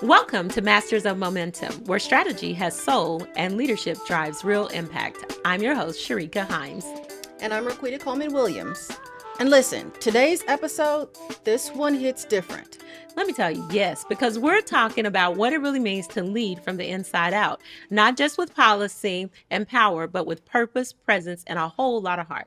Welcome to Masters of Momentum, where strategy has soul and leadership drives real impact. I'm your host, Sharika Himes. And I'm Raquita Coleman Williams. And listen, today's episode, this one hits different. Let me tell you, yes, because we're talking about what it really means to lead from the inside out, not just with policy and power, but with purpose, presence, and a whole lot of heart.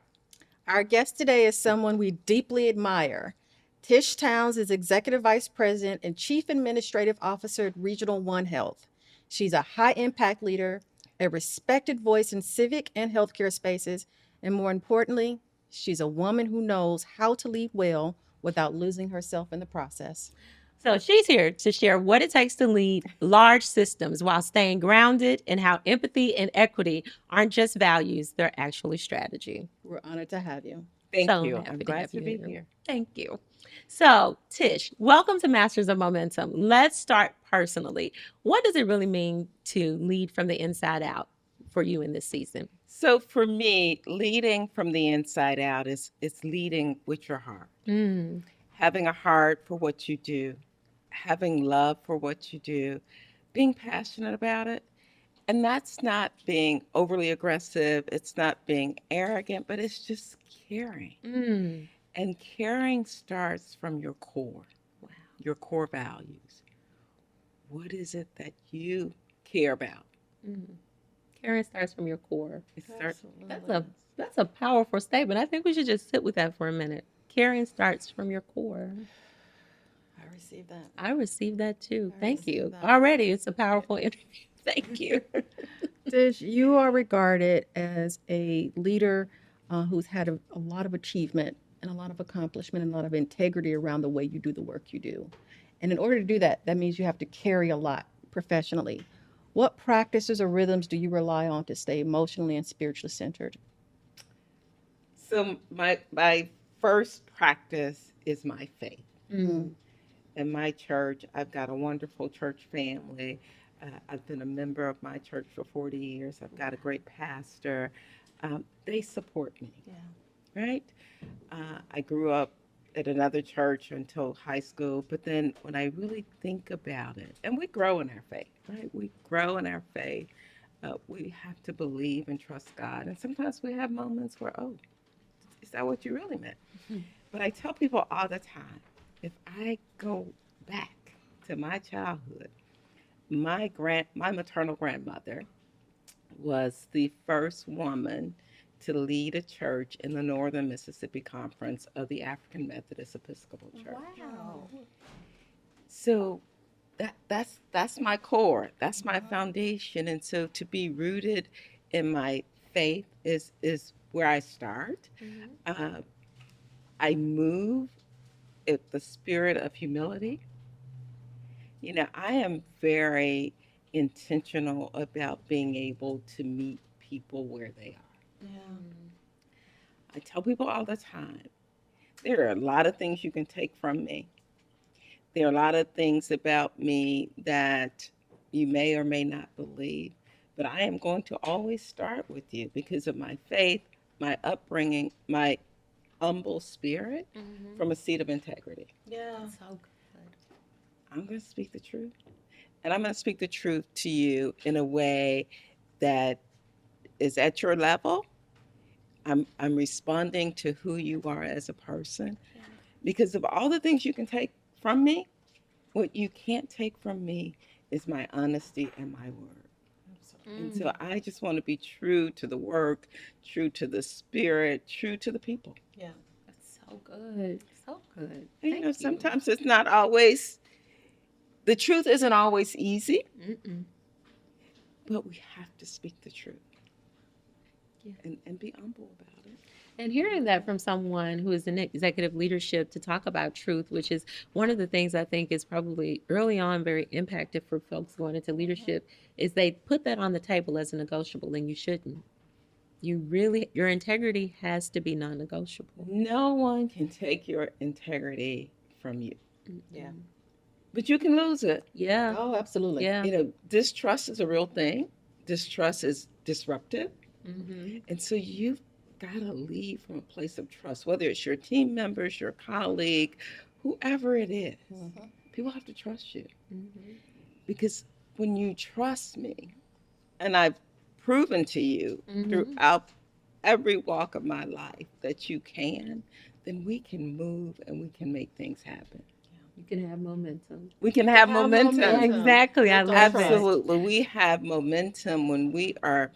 Our guest today is someone we deeply admire. Tish Towns is Executive Vice President and Chief Administrative Officer at Regional One Health. She's a high impact leader, a respected voice in civic and healthcare spaces, and more importantly, she's a woman who knows how to lead well without losing herself in the process. So she's here to share what it takes to lead large systems while staying grounded and how empathy and equity aren't just values, they're actually strategy. We're honored to have you. Thank So you. happy I'm to glad have to you be here. here. Thank you. So, Tish, welcome to Masters of Momentum. Let's start personally. What does it really mean to lead from the inside out for you in this season? So for me, leading from the inside out is leading with your heart. Mm, Having a heart for what you do, having love for what you do, being passionate about it. And that's not being overly aggressive, it's not being arrogant, but it's just caring. mm, And caring starts from wow. your core values. What is it that you care about? Mm. Caring starts from your core. It starts That's a powerful statement. I think we should just sit with that for a minute. Caring starts from your core. I received that. I received that too. I Thank received you. that. Already, it's a powerful interview. Thank you. Tish, you are regarded as a leader who's had a lot of achievement and a lot of accomplishment and a lot of integrity around the way you do the work you do. And in order to do that, that means you have to carry a lot professionally. What practices or rhythms do you rely on to stay emotionally and spiritually centered? so my first practice is my faith. Mm. In my church, I've got a wonderful church family. I've been a member of my church for 40 years. I've got a great pastor. They support me, right? I grew up at another church until high school, but then when I really think about it, and we grow in our faith, right? We grow in our faith. We have to believe and trust God. And sometimes we have moments where, oh, is that what you really meant? Mhm. But I tell people all the time, if I go back to my childhood, my maternal grandmother was the first woman to lead a church in the Northern Mississippi Conference of the African Methodist Episcopal Church. Wow. So that's my core. That's my foundation. And so to be rooted in my faith is where I start. Mhm. Uh, I move with the spirit of humility. I am very intentional about being able to meet people where they are. Yeah. I tell people all the time, there are a lot of things you can take from me. There are a lot of things about me that you may or may not believe, but I am going to always start with you because of my faith, my upbringing, my humble spirit Mhm. from a seat of integrity. Yeah. So good. I'm going to speak the truth. And I'm going to speak the truth to you in a way that is at your level. I'm responding to who you are as a person because of all the things you can take from me, what you can't take from me is my honesty and my word. And so Mm. I just want to be true to the work, true to the spirit, true to the people. Yeah. That's so good. So good. And, Thank you. sometimes it's not always, the truth isn't always easy, Mm-mm. but we have to speak the truth Yeah. and be humble about it. And hearing that from someone who is in executive leadership to talk about truth, which is one of the things I think is probably early on very impactful for folks going into leadership, is they put that on the table as a negotiable, and you shouldn't. Your integrity has to be non-negotiable. No one can take your integrity from you, Yeah. but you can lose it. Yeah. Oh, absolutely. Yeah. Distrust is a real thing. Distrust is disruptive. Mm-hmm. And so you've got to lead from a place of trust, whether it's your team members, your colleague, whoever it is. Mhm. People have to trust you. Mm-hmm. Because when you trust me, and I've proven to you Mhm. throughout every walk of my life that you can, then we can move and we can make things happen. You can have momentum. We can To have have momentum. momentum. Exactly. I Built on love trust. that. Absolutely. We have momentum when we are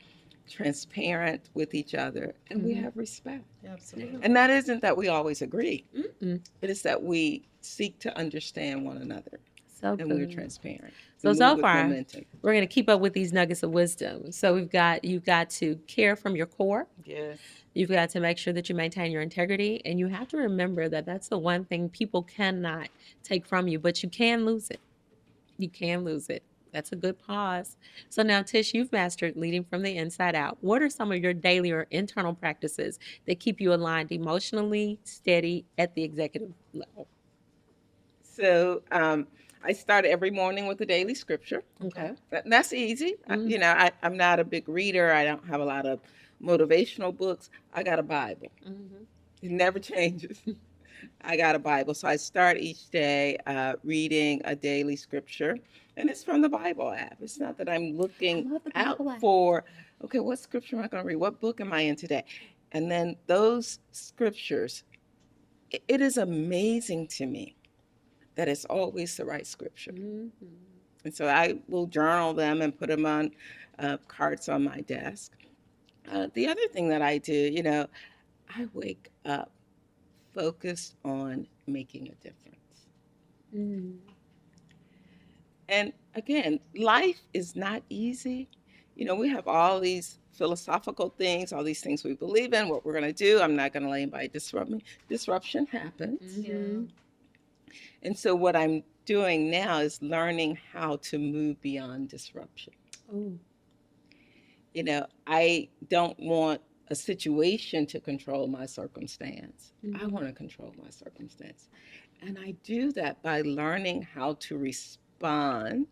transparent with each other and we Mhm. have respect. Absolutely. And that isn't that we always agree, Mm-mm. it is that we seek to understand one another So and we're good. transparent. We So move so with far, momentum. we're going to keep up with these nuggets of wisdom. So you've got to care from your core. Yes. You've got to make sure that you maintain your integrity, and you have to remember that that's the one thing people cannot take from you, but you can lose it. You can lose it. That's a good pause. So now, Tish, you've mastered leading from the inside out. What are some of your daily or internal practices that keep you aligned emotionally, steady at the executive level? So I start every morning with the daily scripture. Okay. That's easy. Mm. I'm not a big reader. I don't have a lot of motivational books. I got a Bible. Mm-hmm. It never changes. I got a Bible. So I start each day reading a daily scripture, and it's from the Bible app. It's not that I'm I looking love the out Bible app. for, okay, what scripture am I going to read? What book am I in today? And then those scriptures, it is amazing to me that it's always the right scripture. Mm-hmm. And so I will journal them and put them on cards on my desk. The other thing that I do, I wake up focused on making a difference. Mm. And again, life is not easy. We have all these philosophical things, all these things we believe in, what we're going to do. I'm not going to let anybody disrupt me. Disruption happens. Mm-hmm. And so what I'm doing now is learning how to move beyond disruption. Oh. I don't want a situation to control my circumstance. I Mhm. want to control my circumstance. And I do that by learning how to respond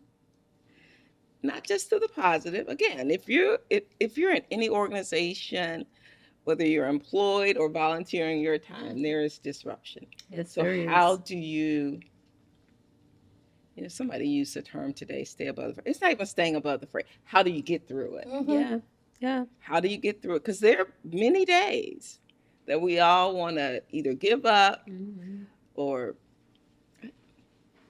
not just to the positive. Again, if you're in any organization, whether you're employed or volunteering your time, there is disruption. Yes, So there how is. do somebody used the term today, stay above the fray. It's not even staying above the fray. How do you get through it? Yeah. Yeah. How do you get through it? Because there are many days that we all want to either give up Mm-hmm. or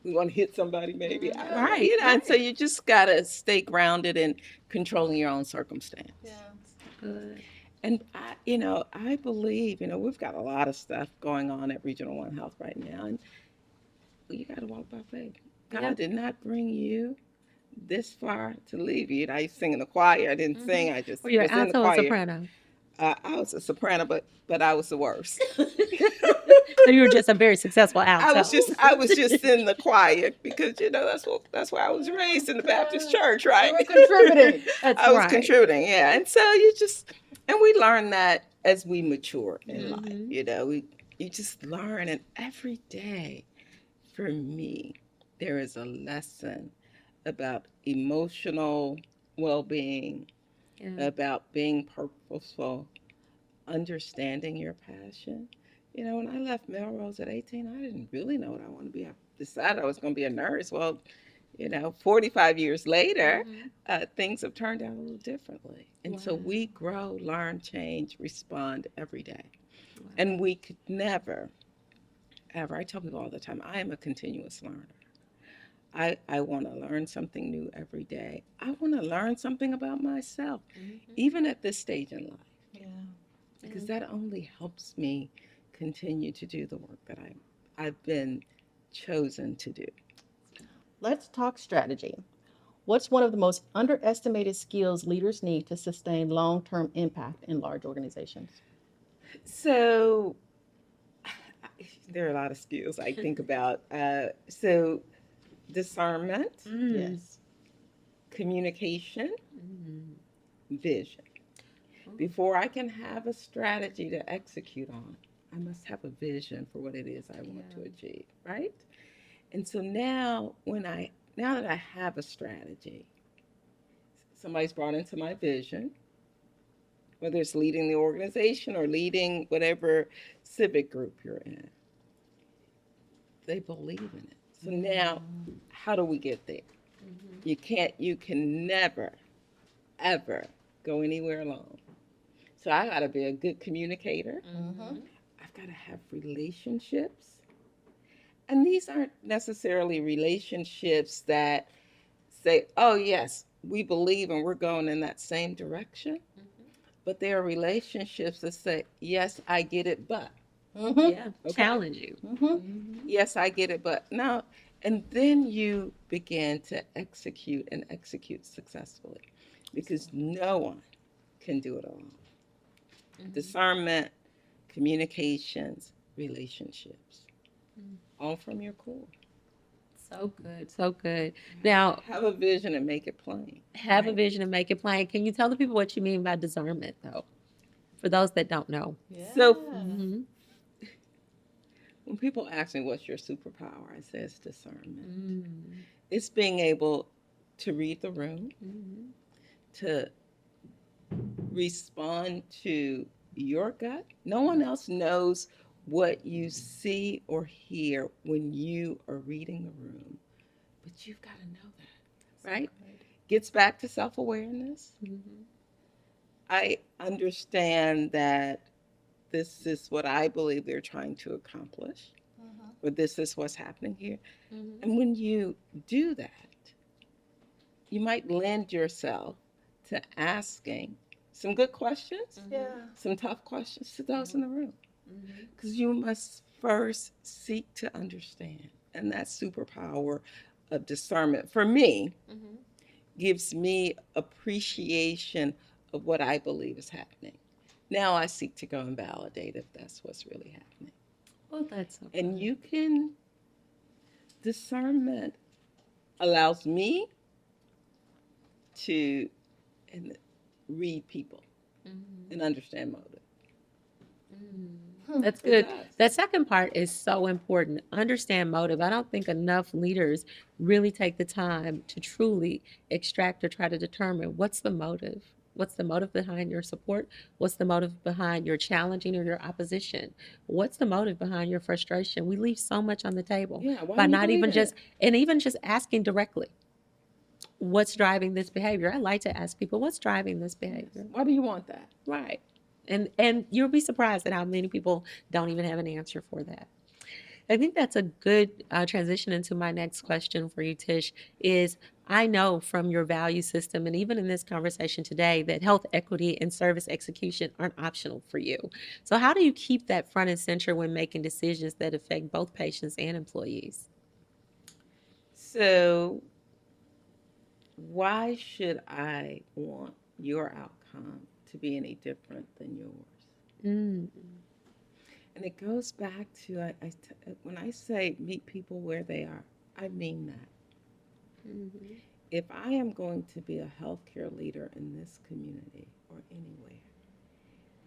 we want to hit somebody, maybe. I don't know. Right. And so Right. you just got to stay grounded in controlling your own circumstance. Good. And I believe, we've got a lot of stuff going on at Regional One Health right now. And you got to walk by faith. God Yeah. did not bring you this far to leave you. I sing in the choir. I didn't sing. I just Were you an was in the alto or choir. soprano? I was a soprano, but I was the worst. So you were just a very successful alto. I was just in the choir because that's where I was raised in the Baptist church, right? You were contributing. That's I was right. contributing, yeah. And so we learn that as we mature in life. Mhm. You just learn, and every day, for me, there is a lesson about emotional well-being, Yeah. about being purposeful, understanding your passion. When I left Melrose at 18, I didn't really know what I wanted to be. I decided I was going to be a nurse. Well, 45 years later, Mhm. things have turned out a little differently. And so Wow. we grow, learn, change, respond every day. Wow. And we could never, ever, I tell people all the time, I am a continuous learner. I want to learn something new every day. I want to learn something about myself, Mhm. even at this stage in life, Yeah. because that only helps me continue to do the work that I've been chosen to do. Let's talk strategy. What's one of the most underestimated skills leaders need to sustain long-term impact in large organizations? So there are a lot of skills I think about. So discernment, Mm. Yes. communication, Mm. vision. Before I can have a strategy to execute on, I must have a vision for what it is I want to achieve, right? And so now that I have a strategy, somebody's brought into my vision, whether it's leading the organization or leading whatever civic group you're in, they believe in it. So now, how do we get there? You can never, ever go anywhere alone. So I got to be a good communicator. Mm-hmm. I've got to have relationships. And these aren't necessarily relationships that say, oh, yes, we believe and we're going in that same direction. But there are relationships that say, yes, I get it, but. Mm-hmm. Yeah, Okay. challenge you. Yes, I get it, but no. And then you begin to execute successfully because no one can do it alone. Discernment, communications, relationships, all from your core. So good, so good. Now, Have a vision and make it plain. have a vision and make it plain. Can you tell the people what you mean by discernment, though, for those that don't know? So Mhm. when people ask me what's your superpower, I say it's discernment. Mm. It's being able to read the room, Mhm. to respond to your gut. No one else knows what you see or hear when you are reading the room, but you've got to know that, right? Gets back to self awareness. Mhm. I understand that this is what I believe they're trying to accomplish, or this is what's happening here. Mhm. And when you do that, you might lend yourself to asking some good questions, some tough questions to those in the room. Because you must first seek to understand. And that superpower of discernment, for me, gives me appreciation of what I believe is happening. Now I seek to go and validate if that's what's really happening. Well, that's so And good. you can, discernment allows me to and read people and understand motive. That's It good. does. That second part is so important. Understand motive. I don't think enough leaders really take the time to truly extract or try to determine what's the motive. What's the motive behind your support? What's the motive behind your challenging or your opposition? What's the motive behind your frustration? We leave so much on the table Yeah, why by do you not believe even in just, it? and even just asking directly, what's driving this behavior? I like to ask people, what's driving this behavior? Why do you want that? Right. And you'll be surprised at how many people don't even have an answer for that. I think that's a good transition into my next question for you, Tish. Is I know from your value system and even in this conversation today that health equity and service execution aren't optional for you. So how do you keep that front and center when making decisions that affect both patients and employees? So, why should I want your outcome to be any different than yours? Mm. And it goes back to when I say meet people where they are, I mean that. Mm-hmm. If I am going to be a healthcare leader in this community or anywhere,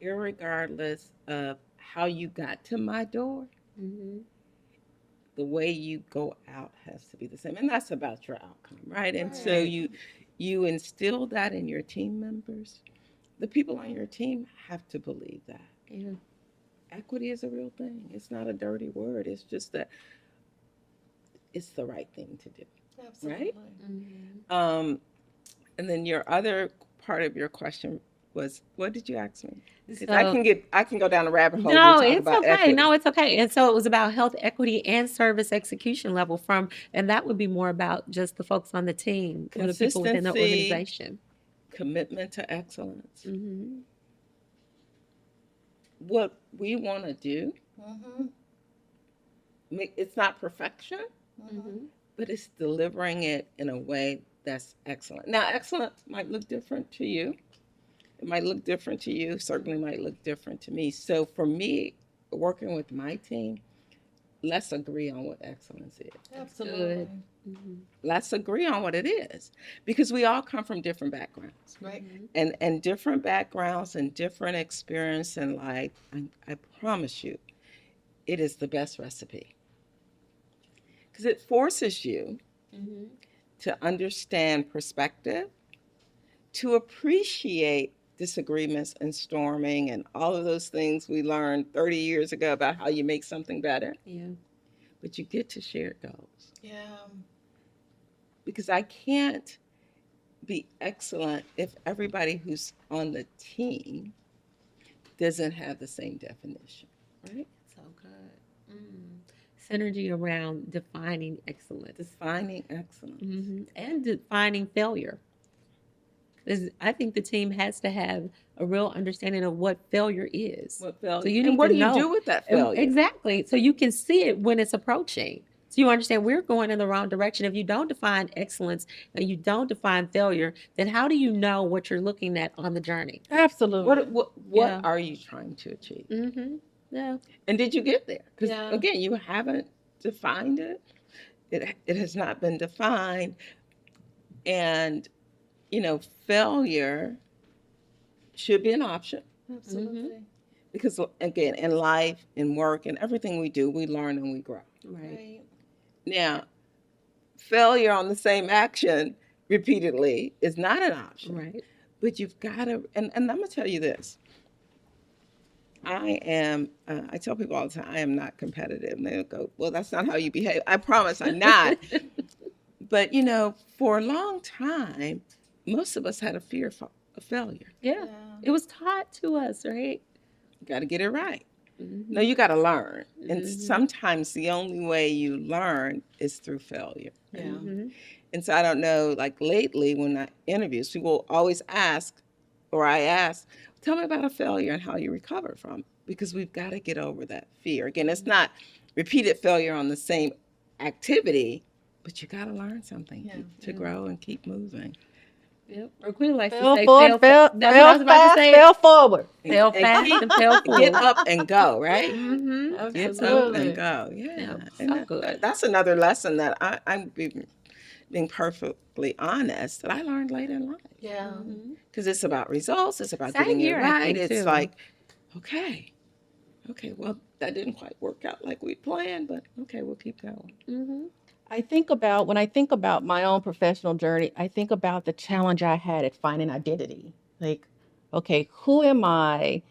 irregardless of how you got to my door, Mm-hmm. the way you go out has to be the same. And that's about your outcome, right? And so Right. you instill that in your team members. The people on your team have to believe that. Yeah. Equity is a real thing. It's not a dirty word. It's just that it's the right thing to do. Absolutely. Right? Mm-hmm. And then your other part of your question was, what did you ask me? Because So I can go down a rabbit hole. no, We talk it's about okay. equity. No, it's okay. And so it was about health equity and service execution level from, and that would be more about just the folks on the team or the people within the Consistency, organization. commitment to excellence. Mm-hmm. What we want to do, it's not perfection, Mm-hmm. but it's delivering it in a way that's excellent. Now, excellence might look different to you. It might look different to you, certainly might look different to me. So for me, working with my team, let's agree on what excellence is. Absolutely. Mm-hmm. Let's agree on what it is because we all come from different backgrounds. Right. And different backgrounds and different experience in life, I promise you, it is the best recipe because it forces you Mm-hmm. to understand perspective, to appreciate disagreements and storming and all of those things we learned 30 years ago about how you make something better. Yeah. But you get to share goals. Yeah. because I can't be excellent if everybody who's on the team doesn't have the same definition, right? So good. Synergy around defining excellence. Defining excellence. And defining failure. I think the team has to have a real understanding of what failure is. What failure? So you And need what to do you know do with that failure? exactly. So you can see it when it's approaching. So you understand we're going in the wrong direction. If you don't define excellence and you don't define failure, then how do you know what you're looking at on the journey? Absolutely. What Yeah. are you trying to achieve? Yeah. And did you get there? Because Yeah. again, you haven't defined it. It has not been defined, and failure should be an option. Absolutely. Because again, in life, in work, and everything we do, we learn and we grow. Right. Now, failure on the same action repeatedly is not an option. Right. But you've got to, and I'm going to tell you this. I tell people all the time, I am not competitive. And they'll go, well, that's not how you behave. I promise I'm not. But, for a long time, most of us had a fear of failure. Yeah. It was taught to us, right? You got to get it right. No, you got to learn. And sometimes the only way you learn is through failure. Yeah. And so I don't know, like lately when I interview, people always ask, or I ask, tell me about a failure and how you recover from it. Because we've got to get over that fear. Again, it's not repeated failure on the same activity, but you got to learn something to grow and keep moving. Yep. Or Queen likes Fail to say, forward, fail that's what I was about fast, to say. fail forward. Fail fast and fail forward. Get up and go, right? Get up Absolutely. and go. Yeah. Yeah, so good. That's another lesson that I'm being perfectly honest that I learned late in life. Yeah. Because it's about results. It's about Same getting here, it I right. think, It's too. like, okay, well, that didn't quite work out like we planned, but okay, we'll keep going. When I think about my own professional journey, I think about the challenge I had at finding identity. Like, okay, who am I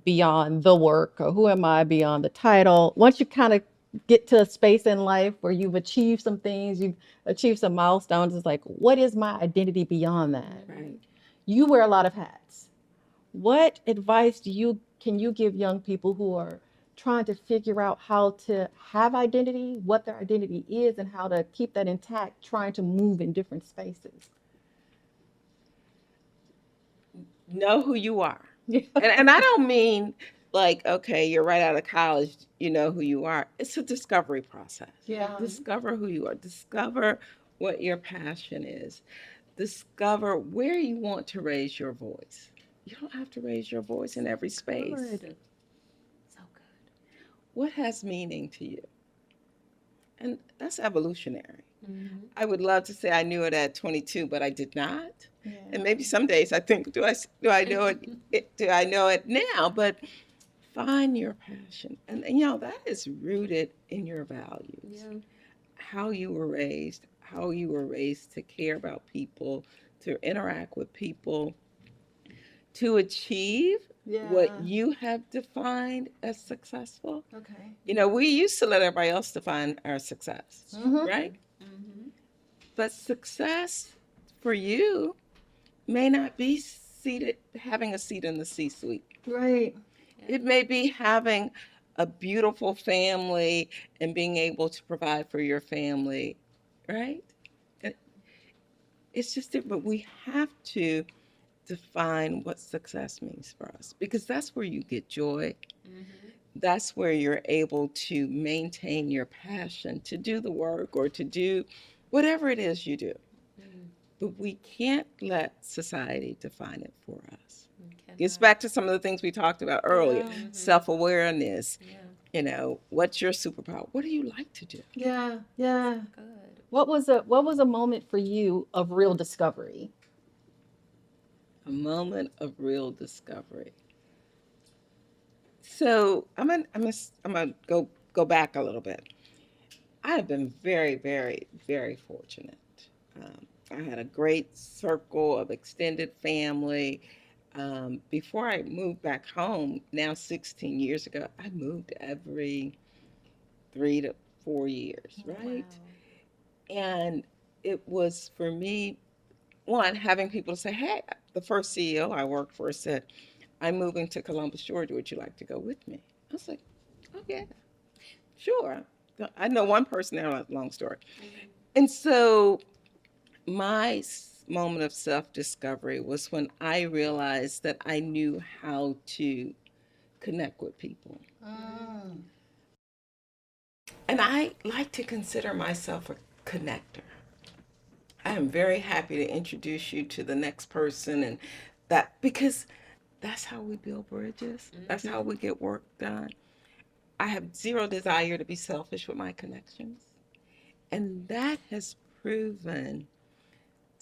beyond the work, or who am I beyond the title? Once you kind of get to a space in life where you've achieved some things, you've achieved some milestones, it's like, what is my identity beyond that? Right. You wear a lot of hats. What advice can you give young people who are trying to figure out how to have identity, what their identity is, and how to keep that intact, trying to move in different spaces? Know who you are. And I don't mean like, okay, you're right out of college, you know who you are. It's a discovery process. Yeah. Discover who you are. Discover what your passion is. Discover where you want to raise your voice. You don't have to raise your voice in every space. Good. So good. What has meaning to you? And that's evolutionary. I would love to say I knew it at 22, but I did not. And maybe some days I think, do I know it? Do I know it now? But find your passion, and that is rooted in your values. Yeah. How you were raised, to care about people, to interact with people, to achieve what you have defined as successful. Okay. We used to let everybody else define our success, right? But success for you may not be having a seat in the C-suite. Right. It may be having a beautiful family and being able to provide for your family, right? It's just different. But we have to define what success means for us, because that's where you get joy. That's where you're able to maintain your passion to do the work or to do whatever it is you do. But we can't let society define it for us. Gets back to some of the things we talked about earlier. Self-awareness. What's your superpower? What do you like to do? Yeah. Yeah. Good. What was a moment for you of real discovery? A moment of real discovery. So I'm gonna go back a little bit. I have been very, very, very fortunate. I had a great circle of extended family. Before I moved back home, now 16 years ago, I moved every 3 to 4 years, right? And it was for me, one, having people say, hey, the first CEO I worked for said, I'm moving to Columbus, Georgia. Would you like to go with me? I was like, oh, yeah, sure. I know one person there, long story. And so my moment of self discovery was when I realized that I knew how to connect with people. Mm. And I like to consider myself a connector. I am very happy to introduce you to the next person, and that because that's how we build bridges. That's how we get work done. I have zero desire to be selfish with my connections. And that has proven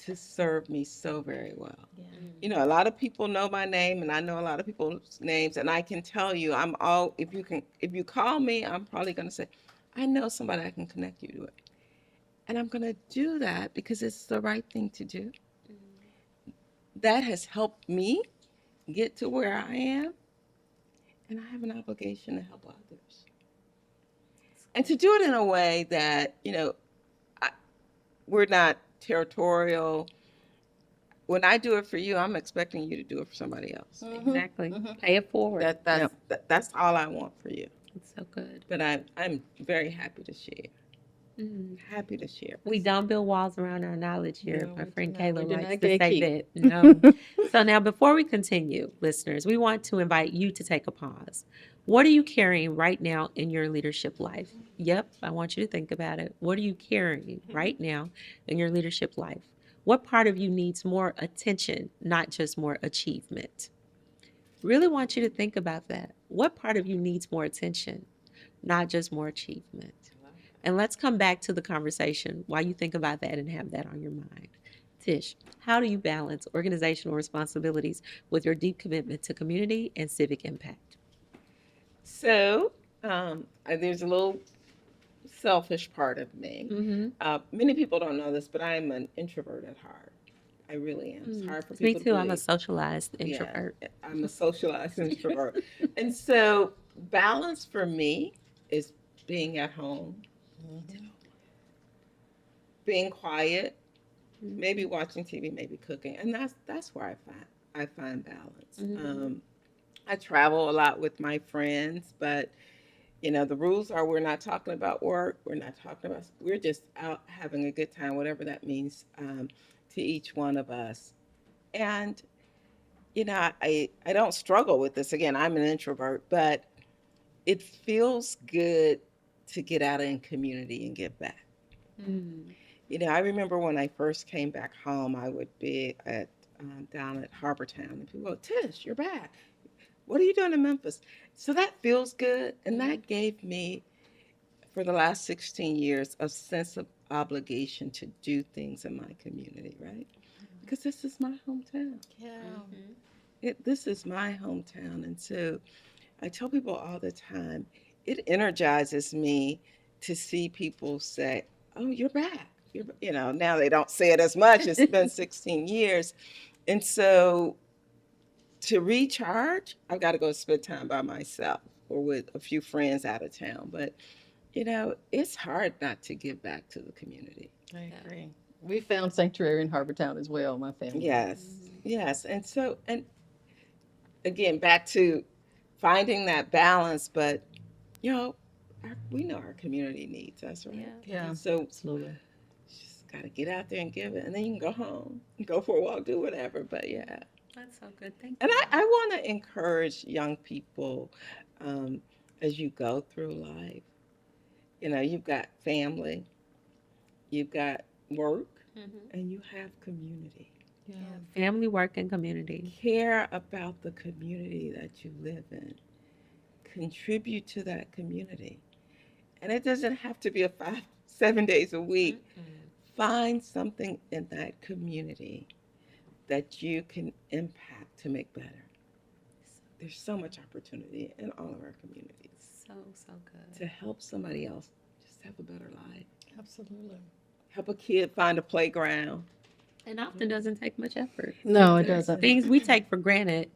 to serve me so very well. Yeah. You know, a lot of people know my name and I know a lot of people's names, and I can tell you I'm all if you call me, I'm probably gonna say, I know somebody I can connect you to it. And I'm gonna do that because it's the right thing to do. That has helped me get to where I am, and I have an obligation to help others. And to do it in a way that, I, we're not territorial. When I do it for you, I'm expecting you to do it for somebody else. Exactly. Mhm. Pay it forward. That's all I want for you. It's so good. But I'm very happy to share. Mm. Happy to share. We don't build walls around our knowledge here. No, My we do friend not. Kayla We do likes not to say gatekeep. that. No. So now, before we continue, listeners, we want to invite you to take a pause. What are you carrying right now in your leadership life? Yep, I want you to think about it. What are you carrying right now in your leadership life? What part of you needs more attention, not just more achievement? Really want you to think about that. What part of you needs more attention, not just more achievement? And let's come back to the conversation while you think about that and have that on your mind. Tish, how do you balance organizational responsibilities with your deep commitment to community and civic impact? So there's a little selfish part of me. Mm-hmm. Many people don't know this, but I'm an introvert at heart. I really am. It's hard for Me people to too. I'm a believe. socialized Yeah, introvert. I'm a socialized introvert. And so balance for me is being at home, Mhm. being quiet, Mhm. maybe watching TV, maybe cooking, and that's where I find balance. Mhm. I travel a lot with my friends, but the rules are we're not talking about work, we're just out having a good time, whatever that means to each one of us. And I don't struggle with this. Again, I'm an introvert, but it feels good to get out in community and give back. Mm. I remember when I first came back home, I would be down at Harbor Town, and people go, Tish, you're back. What are you doing in Memphis? So that feels good, and that gave me, for the last 16 years, a sense of obligation to do things in my community, right? Because this is my hometown. Yeah. This is my hometown, and so I tell people all the time, it energizes me to see people say, "Oh, you're back." Now they don't say it as much. It's been 16 years, and so to recharge, I've got to go spend time by myself or with a few friends out of town. But it's hard not to give back to the community. I agree. We found sanctuary in Harbortown as well, my family. Yes, yes, and again, back to finding that balance, but you know, we know our community needs us, right? Yeah. So Absolutely. just got to get out there and give it, and then you can go home, go for a walk, do whatever. But yeah, That's so good. Thank and you. I want to encourage young people um, as you go through life. You've got family, you've got work, and you have community. Yeah. Family, work, and community. Care about the community that you live in. Contribute to that community. And it doesn't have to be a 7 days a week. Find something in that community that you can impact to make better. There's so much opportunity in all of our communities So good. to help somebody else just have a better life. Absolutely. Help a kid find a playground. And often doesn't take much effort. No, it doesn't. Things we take for granted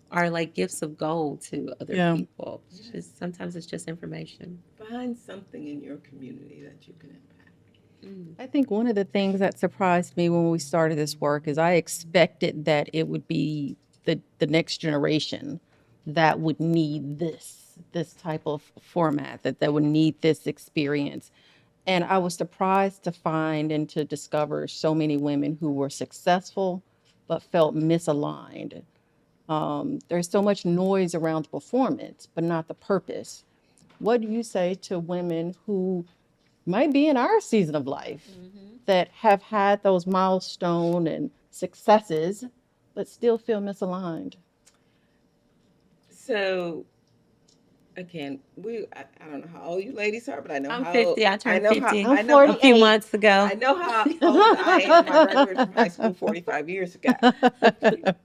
are like gifts of gold to other Yeah. people. Sometimes it's just information. Find something in your community that you can impact. Mm. I think one of the things that surprised me when we started this work is I expected that it would be the next generation that would need this type of format, that would need this experience. And I was surprised to find and to discover so many women who were successful but felt misaligned. There's so much noise around the performance, but not the purpose. What do you say to women who might be in our season of life that have had those milestone and successes, but still feel misaligned? So again, I don't know how old you ladies are, but I know I'm how 50. I I turned know how 50 I'm I know a few 48. months ago. I know how old I am. I graduated from high school 45 years ago.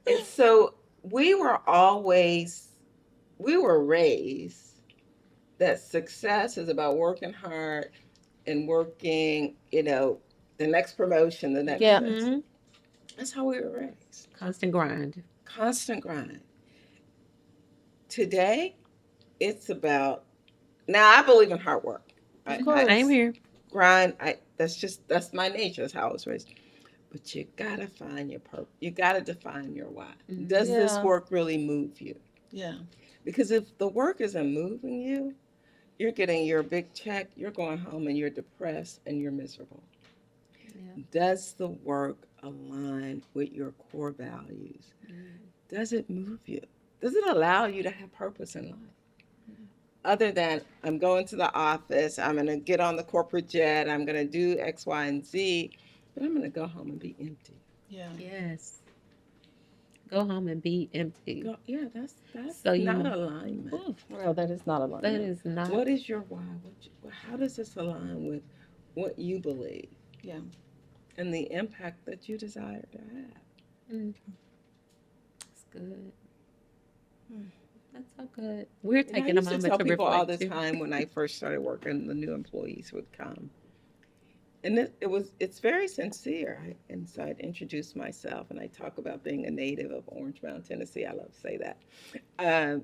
And so we were always we were raised that success is about working hard and working, the next promotion, the next Yeah. this. Mhm. That's how we were raised. Constant grind. Constant grind. Today, it's about now I believe in hard work. Of I course. Same here. grind. That's my nature. That's how I was raised. But you gotta find your purpose. You gotta define your why. Does this Yeah. work really move you? Yeah. Because if the work isn't moving you, you're getting your big check, you're going home and you're depressed and you're miserable. Yeah. Does the work align with your core values? Does it move you? Does it allow you to have purpose in life? Other than I'm going to the office, I'm going to get on the corporate jet, I'm going to do X, Y, and Z, but I'm going to go home and be empty. Yeah. Yes. Go home and be empty. Yeah, that's So you not know- alignment. Well, that is not alignment. That is not. What is your why? How does this align with what you believe? Yeah. And the impact that you desire to have. That's good. Mm. That's so good. We're And I taking a used to moment tell to people reflect all the too. time when I first started working, the new employees would come, and it's very sincere. And so I'd introduce myself, and I talk about being a native of Orange Mound, Tennessee. I love to say that. I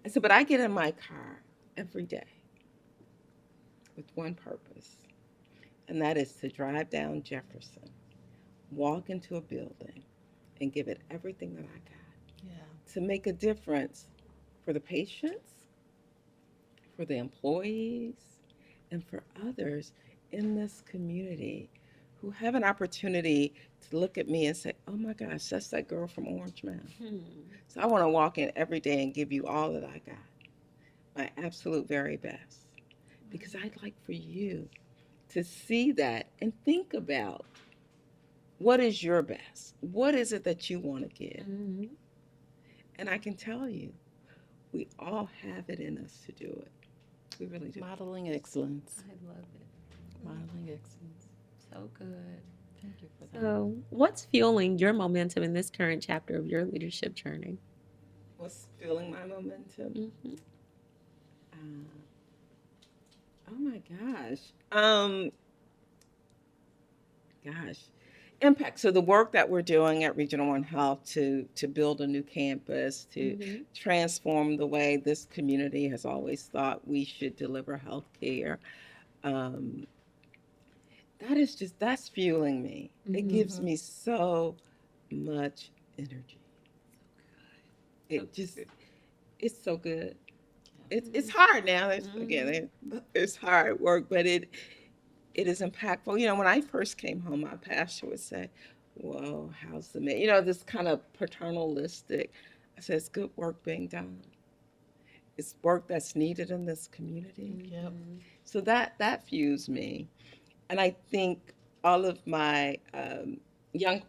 said, but I get in my car every day with one purpose, and that is to drive down Jefferson, walk into a building, and give it everything that I got Yeah. to make a difference for the patients, for the employees, and for others in this community who have an opportunity to look at me and say, oh my gosh, that's that girl from Orange Mound. So I want to walk in every day and give you all that I got, my absolute very best. Because I'd like for you to see that and think about what is your best? What is it that you want to give? Mhm. And I can tell you, we all have it in us to do it. We really do. Modeling excellence. I love it. Modeling excellence. So good. Thank you for that. So, what's fueling your momentum in this current chapter of your leadership journey? What's fueling my momentum? Mm-hmm. Oh my gosh. Gosh. Impact. So the work that we're doing at Regional One Health to build a new campus, to Mm-hmm. transform the way this community has always thought we should deliver health care. Um, that's fueling me. It gives me so much energy. It's so good. It's hard now. It's hard work, but it is impactful. When I first came home, my pastor would say, "Whoa, how's the man?" This kind of paternalistic. I said, "It's good work being done. It's work that's needed in this community." Yep. So that fuels me, and I think all of my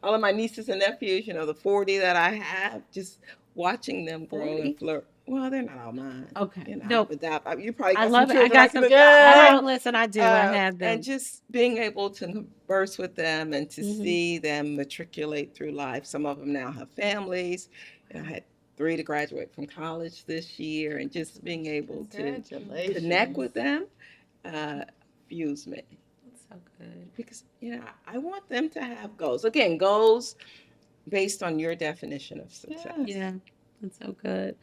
all of my nieces and nephews, the 40 that I have, just watching them grow 40? and flourish. Well, they're not all mine. Okay. But you probably got I some love it. I children got can some. adopt. Oh, listen, I do. I have them. And just being able to converse with them and to Mhm. see them matriculate through life. Some of them now have families. I had 3 to graduate from college this year, and just being able to Congratulations. connect with them fuels me. That's so good. Because I want them to have goals. Again, goals based on your definition of success. Yeah, that's so good.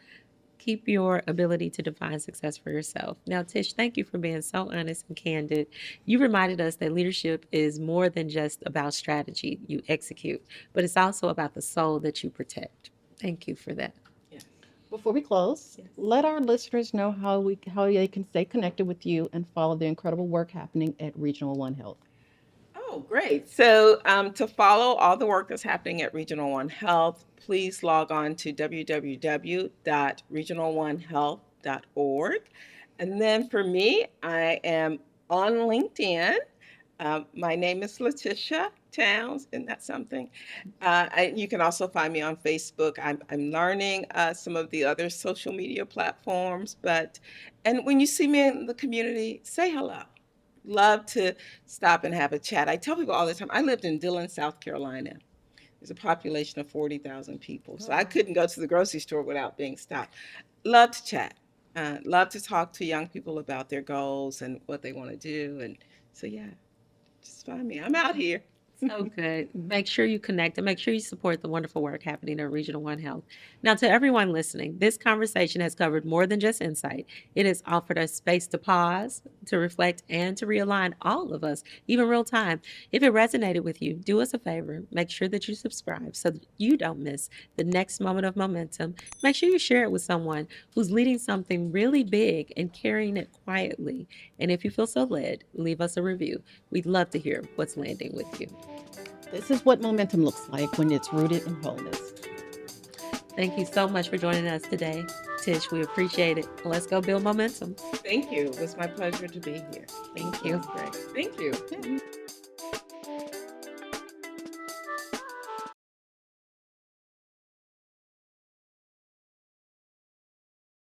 Keep your ability to define success for yourself. Now, Tish, thank you for being so honest and candid. You reminded us that leadership is more than just about strategy you execute, but it's also about the soul that you protect. Thank you for that. Yes. Before we close, let our listeners know how they can stay connected with you and follow the incredible work happening at Regional One Health. Oh, great. So, to follow all the work that's happening at Regional One Health, please log on to www.regional1health.org. And then for me, I am on LinkedIn. My name is Tish Towns. Isn't that something? You can also find me on Facebook. I'm learning some of the other social media platforms, and when you see me in the community, say hello. Love to stop and have a chat. I tell people all the time, I lived in Dillon, South Carolina. There's a population of 40,000 people, so I couldn't go to the grocery store without being stopped. Love to chat. Love to talk to young people about their goals and what they want to do. And so, yeah, just find me. I'm out here. So good. Make sure you connect and make sure you support the wonderful work happening at Regional One Health. Now, to everyone listening, this conversation has covered more than just insight. It has offered us space to pause, to reflect, and to realign all of us, even real time. If it resonated with you, do us a favor. Make sure that you subscribe so that you don't miss the next moment of momentum. Make sure you share it with someone who's leading something really big and carrying it quietly. And if you feel so led, leave us a review. We'd love to hear what's landing with you. This is what momentum looks like when it's rooted in wholeness. Thank you so much for joining us today. Tish, we appreciate it. Let's go build momentum. Thank you. It was my pleasure to be here. Thank you. Great. Thank you.